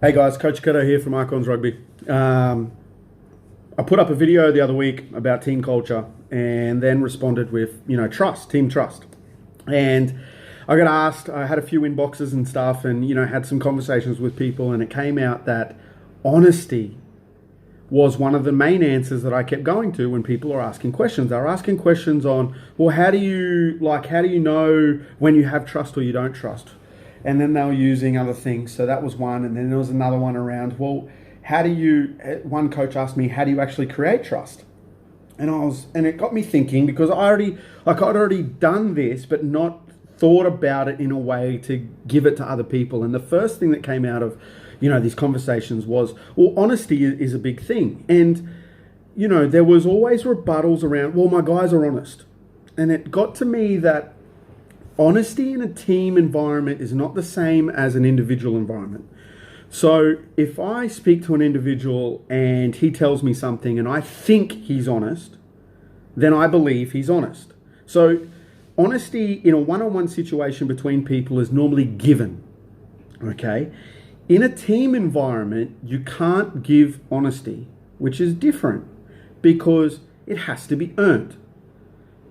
Hey guys, Coach Cato here from Icons Rugby. I put up a video the other week about team culture and then responded with, trust, team trust. And I got asked, I had a few inboxes and stuff and, had some conversations with people, and it came out that honesty was one of the main answers that I kept going to when people are asking questions. They were asking questions on, well, how do you know when you have trust or you don't trust? And then they were using other things. So that was one. And then there was another one around, well, one coach asked me, how do you actually create trust? And it got me thinking, because I'd already done this, but not thought about it in a way to give it to other people. And the first thing that came out of, these conversations was, well, honesty is a big thing. And, there was always rebuttals around, well, my guys are honest. And it got to me that honesty in a team environment is not the same as an individual environment. So if I speak to an individual and he tells me something and I think he's honest, then I believe he's honest. So honesty in a one-on-one situation between people is normally given, okay? In a team environment, you can't give honesty, which is different because it has to be earned.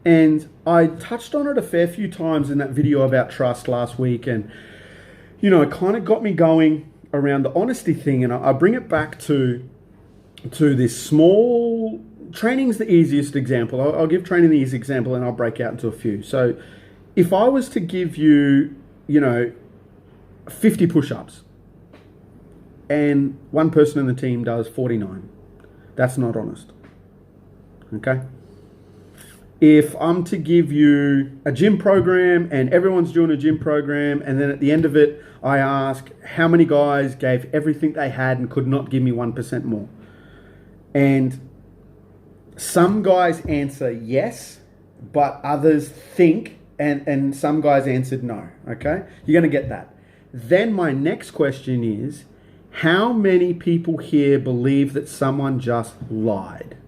And I touched on it a fair few times in that video about trust last week. And, it kind of got me going around the honesty thing. And I bring it back to this small, training's the easiest example. I'll give training the easiest example and I'll break out into a few. So if I was to give you, 50 push-ups and one person in the team does 49, that's not honest. Okay? If I'm to give you a gym program and everyone's doing a gym program, and then at the end of it, I ask how many guys gave everything they had and could not give me 1% more. And some guys answer yes, but others think, and some guys answered no, okay? You're going to get that. Then my next question is, how many people here believe that someone just lied?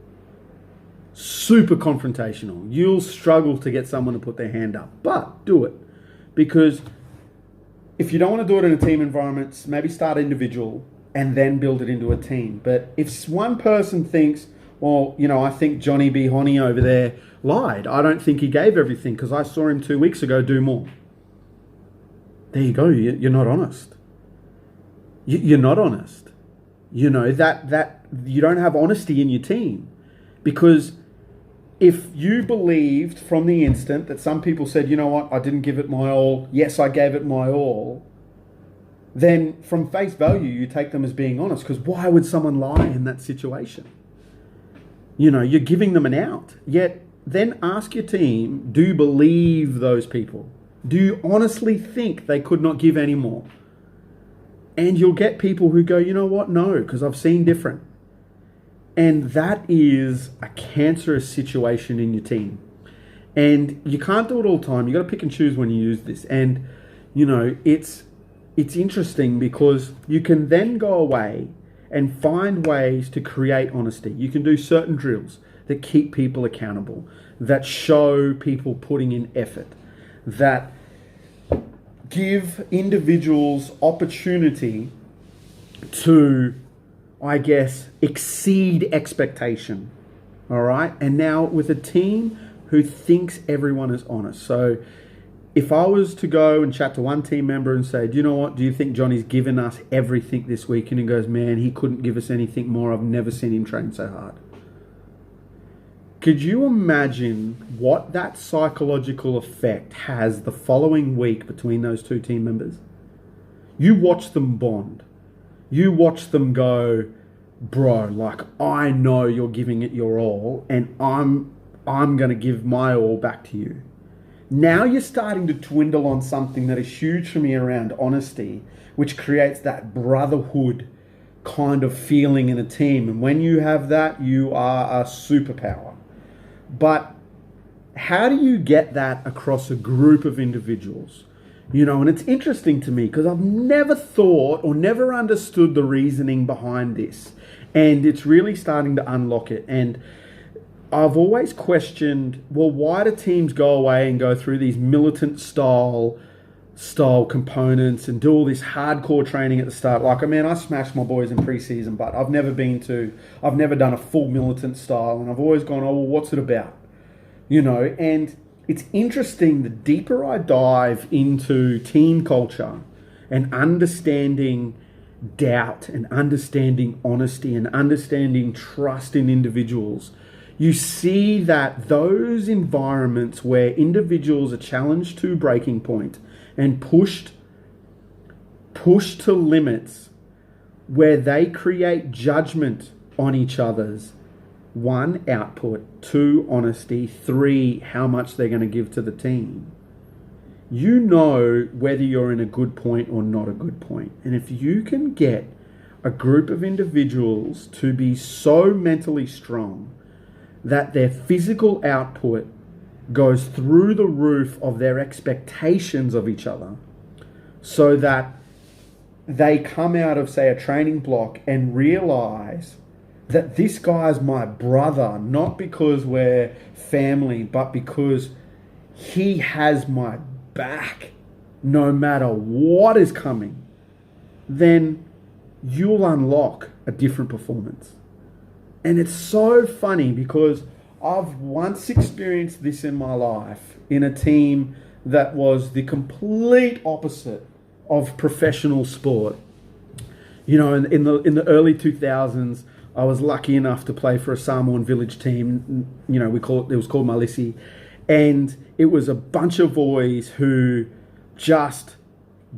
Super confrontational. You'll struggle to get someone to put their hand up, but do it. Because if you don't want to do it in a team environment, maybe start individual and then build it into a team. But if one person thinks, well, I think Johnny B. Honey over there lied. I don't think he gave everything because I saw him 2 weeks ago do more. There you go. You're not honest. You're not honest. That you don't have honesty in your team. Because if you believed from the instant that some people said, you know what, I didn't give it my all, yes, I gave it my all, then from face value, you take them as being honest. Because why would someone lie in that situation? You're giving them an out. Yet then ask your team, do you believe those people? Do you honestly think they could not give any more? And you'll get people who go, you know what, no, because I've seen different. And that is a cancerous situation in your team. And you can't do it all the time. You got to pick and choose when you use this. And, it's interesting because you can then go away and find ways to create honesty. You can do certain drills that keep people accountable, that show people putting in effort, that give individuals opportunity to, exceed expectation. All right. And now with a team who thinks everyone is honest. So if I was to go and chat to one team member and say, do you know what? Do you think Johnny's given us everything this week? And he goes, man, he couldn't give us anything more. I've never seen him train so hard. Could you imagine what that psychological effect has the following week between those two team members? You watch them bond. You watch them go, bro, I know you're giving it your all and I'm going to give my all back to you. Now you're starting to dwindle on something that is huge for me around honesty, which creates that brotherhood kind of feeling in a team. And when you have that, you are a superpower. But how do you get that across a group of individuals? And it's interesting to me because I've never thought or never understood the reasoning behind this. And it's really starting to unlock it. And I've always questioned, well, why do teams go away and go through these militant style style components and do all this hardcore training at the start. Like, I mean, I smashed my boys in preseason, but I've never done a full militant style, and I've always gone, oh, well, what's it about? And it's interesting, the deeper I dive into team culture and understanding doubt and understanding honesty and understanding trust in individuals, you see that those environments where individuals are challenged to breaking point and pushed to limits, where they create judgment on each other's, 1, output, 2, honesty, 3, how much they're going to give to the team, you know whether you're in a good point or not a good point. And if you can get a group of individuals to be so mentally strong that their physical output goes through the roof of their expectations of each other, so that they come out of, say, a training block and realize that this guy's my brother, not because we're family, but because he has my back no matter what is coming, then you'll unlock a different performance. And it's so funny because I've once experienced this in my life in a team that was the complete opposite of professional sport. In the early 2000s, I was lucky enough to play for a Samoan village team. It was called Malisi. And it was a bunch of boys who just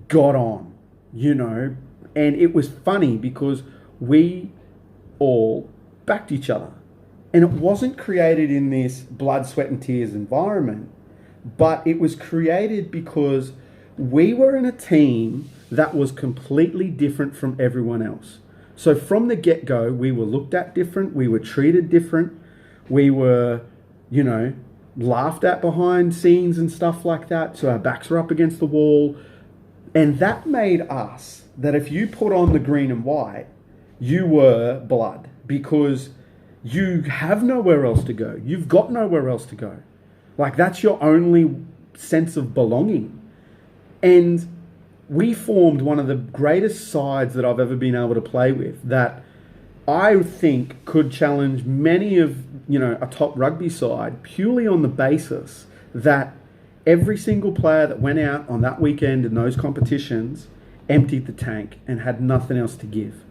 got on, and it was funny because we all backed each other. And it wasn't created in this blood, sweat and tears environment, but it was created because we were in a team that was completely different from everyone else. So from the get-go, we were looked at different, we were treated different, we were, laughed at behind scenes and stuff like that. So our backs were up against the wall. And that made us, that if you put on the green and white, you were blood, because you have nowhere else to go. You've got nowhere else to go. Like, that's your only sense of belonging. And we formed one of the greatest sides that I've ever been able to play with, that I think could challenge many of, a top rugby side, purely on the basis that every single player that went out on that weekend in those competitions emptied the tank and had nothing else to give.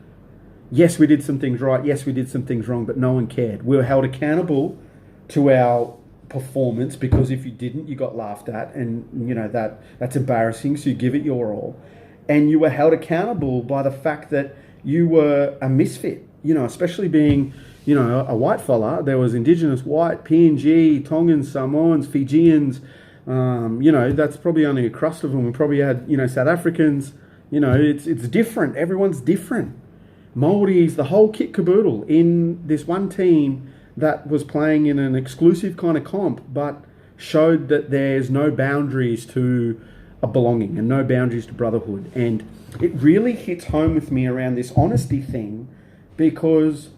Yes, we did some things right. Yes, we did some things wrong, but no one cared. We were held accountable to our performance, because if you didn't, you got laughed at, and that's embarrassing, so you give it your all. And you were held accountable by the fact that you were a misfit, especially being, a white fella. There was Indigenous white, PNG, Tongans, Samoans, Fijians, that's probably only a crust of them. We probably had, South Africans, it's different. Everyone's different. Māoris, the whole kit caboodle in this one team that was playing in an exclusive kind of comp, but showed that there's no boundaries to a belonging and no boundaries to brotherhood. And it really hits home with me around this honesty thing, because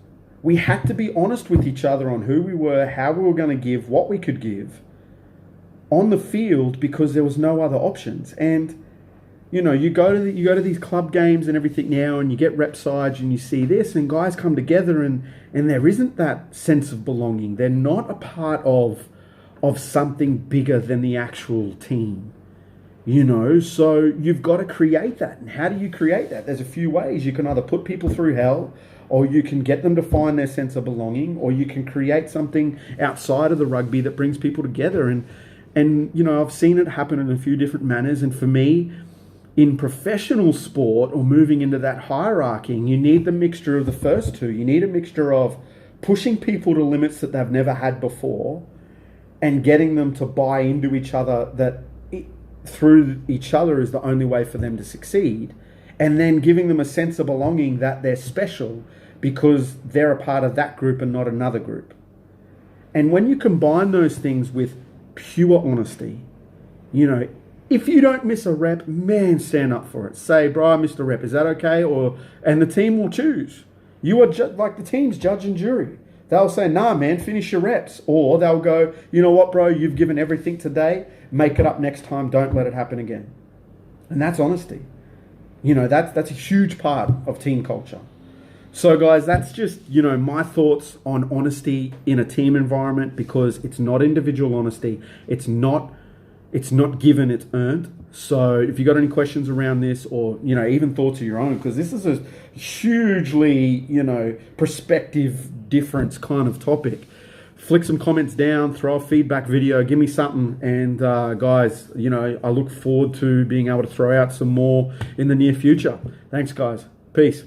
we had to be honest with each other on who we were, how we were going to give, what we could give on the field, because there was no other options. And you go to these club games and everything now, and you get rep sides and you see this, and guys come together and there isn't that sense of belonging. They're not a part of something bigger than the actual team. So you've got to create that. And how do you create that? There's a few ways. You can either put people through hell, or you can get them to find their sense of belonging, or you can create something outside of the rugby that brings people together. And I've seen it happen in a few different manners. And for me, in professional sport, or moving into that hierarchy, you need the mixture of the first two. You need a mixture of pushing people to limits that they've never had before, and getting them to buy into each other, that through each other is the only way for them to succeed, and then giving them a sense of belonging, that they're special because they're a part of that group and not another group. And when you combine those things with pure honesty, if you don't miss a rep, man, stand up for it. Say, bro, I missed a rep. Is that okay? And the team will choose. You are like the team's judge and jury. They'll say, nah, man, finish your reps. Or they'll go, you know what, bro, you've given everything today. Make it up next time. Don't let it happen again. And that's honesty. You know, that's a huge part of team culture. So guys, that's just, you know, my thoughts on honesty in a team environment, because it's not individual honesty. It's not given, it's earned. So if you got any questions around this, or, you know, even thoughts of your own, because this is a hugely, you know, perspective difference kind of topic, flick some comments down, throw a feedback video, give me something. And guys, you know, I look forward to being able to throw out some more in the near future. Thanks guys. Peace.